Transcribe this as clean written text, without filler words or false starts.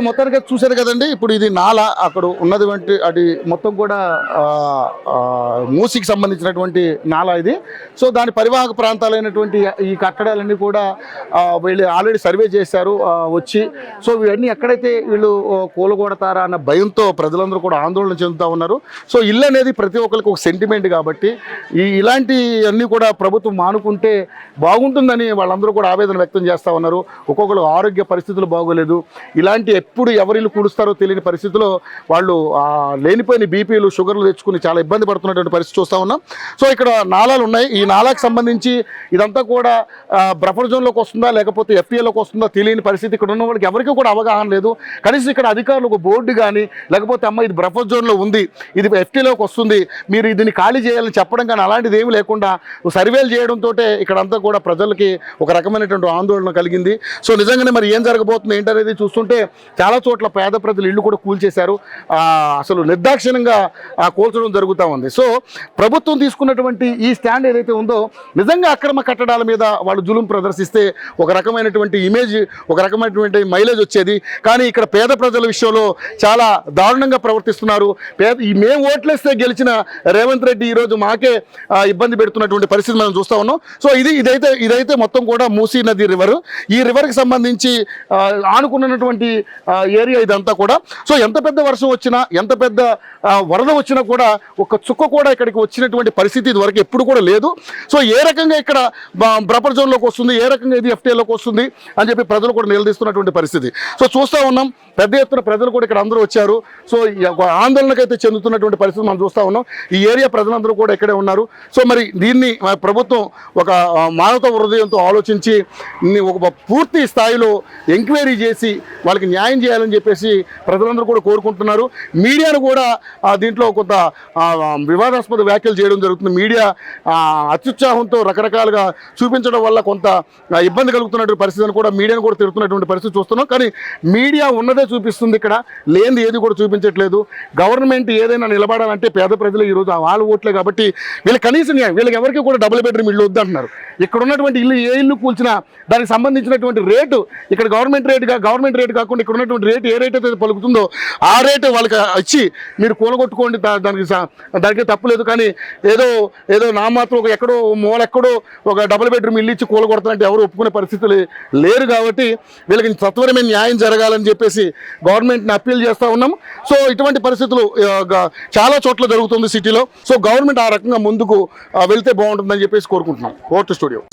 మొత్తానికి చూశారు కదండి. ఇప్పుడు ఇది నాల అక్కడ ఉన్నటువంటి అది మొత్తం కూడా మూసికి సంబంధించినటువంటి నాల ఇది. సో దాని పరివాహక ప్రాంతాలైనటువంటి ఈ కట్టడాలన్నీ కూడా వీళ్ళు ఆల్రెడీ సర్వే చేశారు వచ్చి. సో ఇవన్నీ ఎక్కడైతే వీళ్ళు కూలగొడతారా అన్న భయంతో ప్రజలందరూ కూడా ఆందోళన చెందుతూ ఉన్నారు. సో ఇల్లు అనేది ప్రతి ఒక్కరికి ఒక సెంటిమెంట్ కాబట్టి ఇలాంటి అన్నీ కూడా ప్రభుత్వం మానుకుంటే బాగుంటుందని వాళ్ళందరూ కూడా ఆవేదన వ్యక్తం చేస్తూ ఉన్నారు. ఒక్కొక్కరు ఆరోగ్య పరిస్థితులు బాగోలేదు. ఇలాంటి ఎప్పుడు ఎవరిల్లు కూడుస్తారో తెలియని పరిస్థితిలో వాళ్ళు లేనిపోయిన బీపీలు షుగర్లు తెచ్చుకుని చాలా ఇబ్బంది పడుతున్నటువంటి పరిస్థితి చూస్తూ ఉన్నాం. సో ఇక్కడ నాలాలు ఉన్నాయి. ఈ నాలాకు సంబంధించి ఇదంతా కూడా బఫర్ జోన్లోకి వస్తుందా లేకపోతే ఎఫ్టీఏలోకి వస్తుందా తెలియని పరిస్థితి. ఇక్కడ ఉన్న వాళ్ళకి ఎవరికీ కూడా అవగాహన లేదు. కనీసం ఇక్కడ అధికారులు ఒక బోర్డు కానీ లేకపోతే అమ్మ ఇది బఫర్ జోన్లో ఉంది, ఇది ఎఫ్టీలోకి వస్తుంది, మీరు దీన్ని ఖాళీ చేయాలని చెప్పడం కానీ అలాంటిది ఏమి లేకుండా సర్వేలు చేయడంతో ఇక్కడంతా కూడా ప్రజలకి ఒక రకమైనటువంటి ఆందోళన కలిగింది. సో నిజంగానే మరి ఏం జరగబోతుంది ఏంటనేది చూస్తుంటే చాలా చోట్ల పేద ప్రజలు ఇళ్ళు కూడా కూల్చేశారు. అసలు నిర్దాక్షిణ్యంగా కూల్చడం జరుగుతూ ఉంది. సో ప్రభుత్వం తీసుకున్నటువంటి ఈ స్టాండ్ ఏదైతే ఉందో నిజంగా అక్రమ కట్టడాల మీద వాళ్ళు జులుం ప్రదర్శిస్తే ఒక రకమైనటువంటి ఇమేజ్, ఒక రకమైనటువంటి మైలేజ్ వచ్చేది. కానీ ఇక్కడ పేద ప్రజల విషయంలో చాలా దారుణంగా ప్రవర్తిస్తున్నారు. మేము ఓట్లేస్తే గెలిచిన రేవంత్ రెడ్డి ఈరోజు మాకే ఇబ్బంది పెడుతున్నటువంటి పరిస్థితి మనం చూస్తూ ఉన్నాం. సో ఇదైతే మొత్తం కూడా మూసీ నది రివర్. ఈ రివర్కి సంబంధించి ఆనుకున్నటువంటి ఏరియా ఇదంతా కూడా. సో ఎంత పెద్ద వర్షం వచ్చినా ఎంత పెద్ద వరద వచ్చినా కూడా ఒక చుక్క కూడా ఇక్కడికి వచ్చినటువంటి పరిస్థితి ఇదివరకు ఎప్పుడు కూడా లేదు. సో ఏ రకంగా ఇక్కడ బఫర్ జోన్లోకి వస్తుంది, ఏ రకంగా ఇది ఎఫ్టీఏలోకి వస్తుంది అని చెప్పి ప్రజలు కూడా నిలదీస్తున్నటువంటి పరిస్థితి. సో చూస్తూ ఉన్నాం పెద్ద ఎత్తున ప్రజలు కూడా ఇక్కడ అందరూ వచ్చారు. సో ఆందోళనకైతే చెందుతున్నటువంటి పరిస్థితి మనం చూస్తూ ఉన్నాం. ఈ ఏరియా ప్రజలందరూ కూడా ఇక్కడే ఉన్నారు. సో మరి దీన్ని ప్రభుత్వం ఒక మానవతా హృదయంతో ఆలోచించి ఒక పూర్తి స్థాయిలో ఎంక్వైరీ చేసి వాళ్ళకి న్యాయం చేయాలని చెప్పేసి ప్రజలందరూ కూడా కోరుకుంటున్నారు. మీడియాను కూడా దీంట్లో కొంత వివాదాస్పద వ్యాఖ్యలు చేయడం జరుగుతుంది. మీడియా అత్యుత్సాహంతో రకరకాలుగా చూపించడం వల్ల కొంత ఇబ్బంది కలుగుతున్నటువంటి పరిస్థితిని కూడా మీడియాను కూడా తిరుగుతున్నటువంటి పరిస్థితి చూస్తున్నాం. కానీ మీడియా ఉన్నదే చూపిస్తుంది, ఇక్కడ లేనిది ఏది కూడా చూపించట్లేదు. గవర్నమెంట్ ఏదైనా నిలబడాలంటే పేద ప్రజలు ఈరోజు వాళ్ళ ఓట్లే కాబట్టి వీళ్ళకి కనీసం వీళ్ళకి ఎవరికి కూడా డబుల్ బెడ్రూమ్ ఇల్లు వద్దంటున్నారు. ఇక్కడ ఉన్నటువంటి ఇల్లు ఏ ఇల్లు కూల్చినా దానికి సంబంధించినటువంటి రేటు ఇక్కడ గవర్నమెంట్ రేటు కాకుండా ఇక్కడ ఉన్నటువంటి రేటు ఏ రేట్ అయితే పలుకుతుందో ఆ రేటు వాళ్ళకి ఇచ్చి మీరు కూలగొట్టుకోండి, దానికి తప్పులేదు. కానీ ఏదో నా మాత్రం ఒక ఎక్కడో మూలెక్కడో ఒక డబుల్ బెడ్రూమ్ ఇల్లు ఇచ్చి కూలగొడతానంటే ఎవరు ఒప్పుకునే పరిస్థితులు లేరు. కాబట్టి వీళ్ళకి సత్వరమైన న్యాయం జరగాలని చెప్పేసి గవర్నమెంట్ని అప్పీల్ చేస్తూ ఉన్నాం. సో ఇటువంటి పరిస్థితులు చాలా చోట్ల జరుగుతుంది సిటీలో. సో గవర్నమెంట్ ఆ రకంగా ముందుకు వెళ్తే బాగుంటుందని చెప్పేసి కోరుకుంటున్నాం. Vote studio.